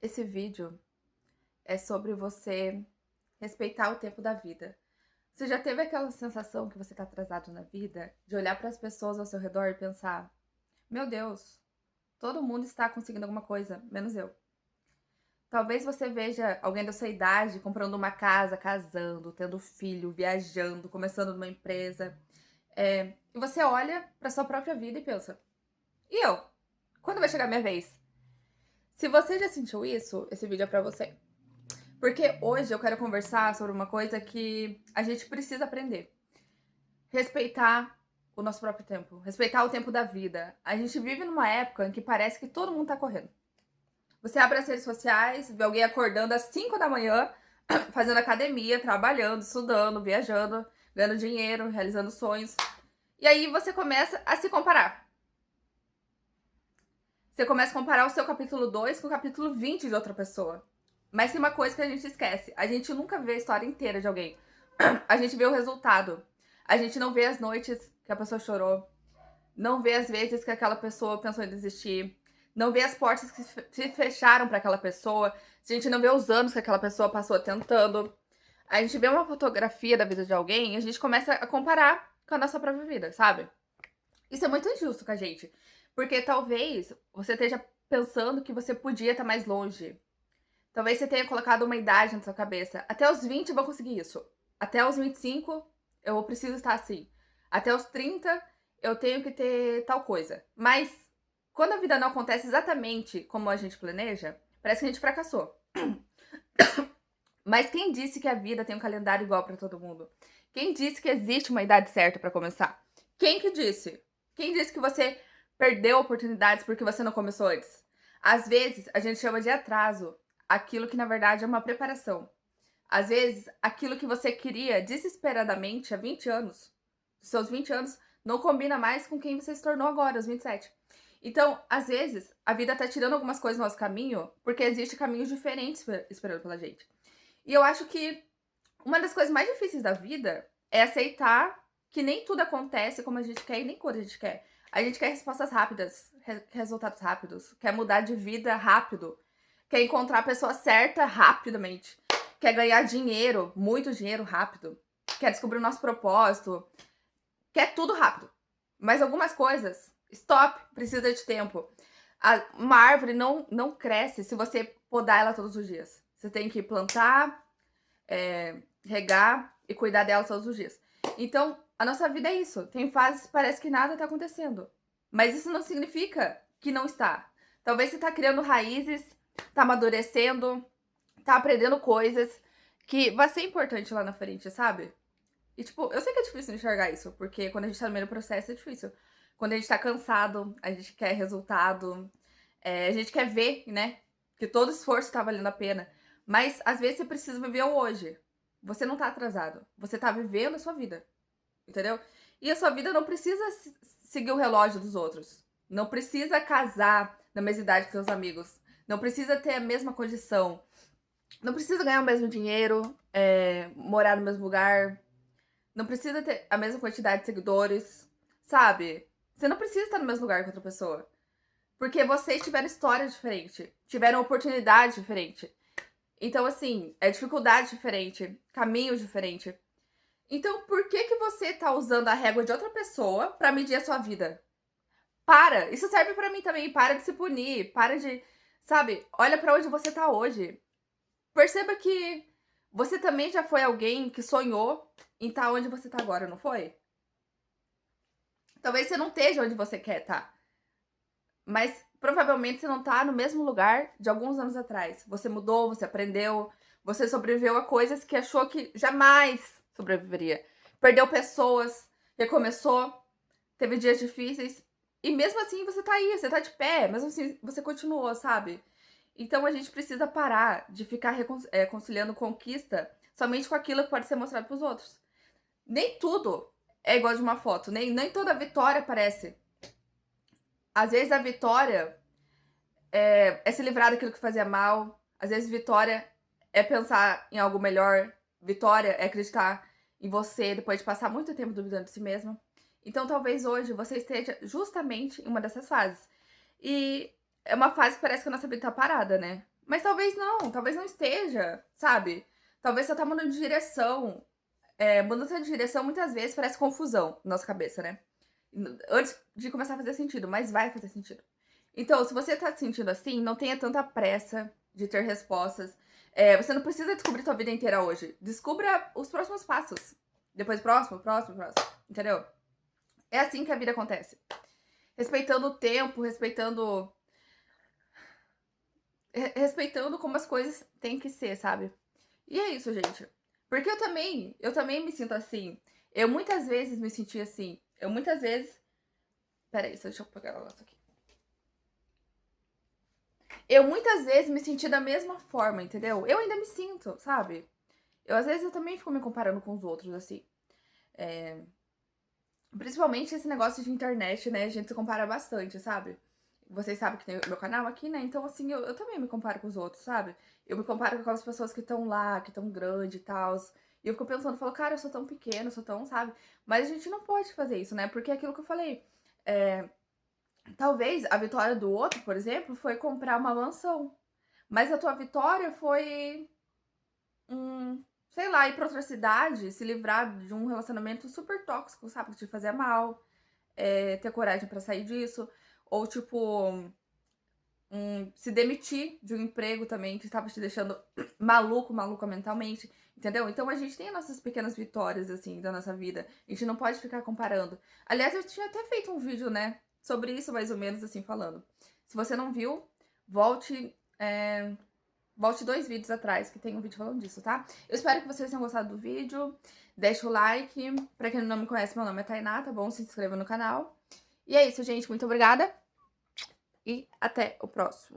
Esse vídeo é sobre você respeitar o tempo da vida. Você já teve aquela sensação que você tá atrasado na vida? De olhar para as pessoas ao seu redor e pensar: meu Deus, todo mundo está conseguindo alguma coisa, menos eu. Talvez você veja alguém da sua idade comprando uma casa, casando, tendo filho, viajando, começando numa empresa. E você olha para sua própria vida e pensa: e eu? Quando vai chegar a minha vez? Se você já sentiu isso, esse vídeo é pra você. Porque hoje eu quero conversar sobre uma coisa que a gente precisa aprender. Respeitar o nosso próprio tempo. Respeitar o tempo da vida. A gente vive numa época em que parece que todo mundo tá correndo. Você abre as redes sociais, vê alguém acordando às 5 da manhã, fazendo academia, trabalhando, estudando, viajando, ganhando dinheiro, realizando sonhos. E aí você começa a se comparar. Você começa a comparar o seu capítulo 2 com o capítulo 20 de outra pessoa. Mas tem uma coisa que a gente esquece. A gente nunca vê a história inteira de alguém. A gente vê o resultado. A gente não vê as noites que a pessoa chorou. Não vê as vezes que aquela pessoa pensou em desistir. Não vê as portas que se fecharam para aquela pessoa. A gente não vê os anos que aquela pessoa passou tentando. A gente vê uma fotografia da vida de alguém e a gente começa a comparar com a nossa própria vida, sabe? Isso é muito injusto com a gente. Porque talvez você esteja pensando que você podia estar mais longe. Talvez você tenha colocado uma idade na sua cabeça. Até os 20 eu vou conseguir isso. Até os 25 eu preciso estar assim. Até os 30 eu tenho que ter tal coisa. Mas quando a vida não acontece exatamente como a gente planeja, parece que a gente fracassou. Mas quem disse que a vida tem um calendário igual para todo mundo? Quem disse que existe uma idade certa para começar? Quem que disse? Quem disse que você perdeu oportunidades porque você não começou antes? Às vezes, a gente chama de atraso aquilo que na verdade é uma preparação. Às vezes, aquilo que você queria desesperadamente há 20 anos, seus 20 anos, não combina mais com quem você se tornou agora, aos 27. Então, às vezes, a vida tá tirando algumas coisas do nosso caminho porque existem caminhos diferentes esperando pela gente. E eu acho que uma das coisas mais difíceis da vida é aceitar que nem tudo acontece como a gente quer e nem quando a gente quer. A gente quer respostas rápidas, resultados rápidos, quer mudar de vida rápido, quer encontrar a pessoa certa rapidamente, quer ganhar dinheiro, muito dinheiro rápido, quer descobrir o nosso propósito, quer tudo rápido. Mas algumas coisas, stop, precisa de tempo. Uma árvore não cresce se você podar ela todos os dias. Você tem que plantar, regar e cuidar dela todos os dias. Então, a nossa vida é isso. Tem fases que parece que nada tá acontecendo. Mas isso não significa que não está. Talvez você tá criando raízes, tá amadurecendo, tá aprendendo coisas que vai ser importante lá na frente, sabe? E, tipo, eu sei que é difícil enxergar isso, porque quando a gente tá no meio do processo é difícil. Quando a gente tá cansado, a gente quer resultado, a gente quer ver, né, que todo esforço tá valendo a pena. Mas, às vezes, você precisa viver o hoje. Você não tá atrasado. Você tá vivendo a sua vida, entendeu? E a sua vida não precisa seguir o relógio dos outros. Não precisa casar na mesma idade que seus amigos. Não precisa ter a mesma condição. Não precisa ganhar o mesmo dinheiro, morar no mesmo lugar, não precisa ter a mesma quantidade de seguidores, sabe? Você não precisa estar no mesmo lugar que outra pessoa. Porque vocês tiveram história diferente, tiveram oportunidade diferente. Então, assim, é dificuldade diferente, caminho diferente. Então, por que que você tá usando a régua de outra pessoa pra medir a sua vida? Para! Isso serve pra mim também. Para de se punir, para de, sabe? Olha pra onde você tá hoje. Perceba que você também já foi alguém que sonhou em estar onde você tá agora, não foi? Talvez você não esteja onde você quer estar, mas provavelmente você não tá no mesmo lugar de alguns anos atrás. Você mudou, você aprendeu, você sobreviveu a coisas que achou que jamais sobreviveria. Perdeu pessoas, recomeçou, teve dias difíceis, e mesmo assim você tá aí, você tá de pé, mesmo assim você continuou, sabe? Então a gente precisa parar de ficar conciliando conquista somente com aquilo que pode ser mostrado pros outros. Nem tudo é igual de uma foto, nem toda vitória parece. Às vezes a vitória é se livrar daquilo que fazia mal. Às vezes vitória é pensar em algo melhor. Vitória é acreditar em você depois de passar muito tempo duvidando de si mesmo. Então talvez hoje você esteja justamente em uma dessas fases. E é uma fase que parece que a nossa vida tá parada, né? Mas talvez não esteja, sabe? Talvez você tá mudando de direção. Mudança de direção muitas vezes parece confusão na nossa cabeça, né? Antes de começar a fazer sentido, mas vai fazer sentido. Então, se você tá se sentindo assim, não tenha tanta pressa de ter respostas. Você não precisa descobrir tua vida inteira hoje. Descubra os próximos passos. Depois próximo, próximo, próximo. Entendeu? É assim que a vida acontece. Respeitando o tempo, respeitando como as coisas têm que ser, sabe? E é isso, gente. Porque eu também me sinto assim. Eu muitas vezes me senti assim. Eu muitas vezes. Peraí, deixa eu pegar o negócio aqui. Eu muitas vezes me senti da mesma forma, entendeu? Eu ainda me sinto, sabe? Às vezes eu também fico me comparando com os outros, assim. É, Principalmente esse negócio de internet, né? A gente se compara bastante, sabe? Vocês sabem que tem o meu canal aqui, né? Então, assim, eu também me comparo com os outros, sabe? Eu me comparo com aquelas pessoas que estão lá, que estão grande e tal. E eu fico pensando, falo, cara, eu sou tão pequeno, eu sou tão, sabe? Mas a gente não pode fazer isso, né? Porque é aquilo que eu falei. É, Talvez a vitória do outro, por exemplo, foi comprar uma mansão. Mas a tua vitória foi, sei lá, ir pra outra cidade, se livrar de um relacionamento super tóxico, sabe? Que te fazia mal, ter coragem pra sair disso. Ou, tipo, se demitir de um emprego também que estava te deixando maluca mentalmente, entendeu? Então a gente tem as nossas pequenas vitórias, assim, da nossa vida. A gente não pode ficar comparando. Aliás, eu tinha até feito um vídeo, né, sobre isso, mais ou menos, assim, falando. Se você não viu, volte. Volte 2 vídeos atrás, que tem um vídeo falando disso, tá? Eu espero que vocês tenham gostado do vídeo. Deixa o like. Pra quem não me conhece, meu nome é Tainá, tá bom? Se inscreva no canal. E é isso, gente. Muito obrigada. E até o próximo.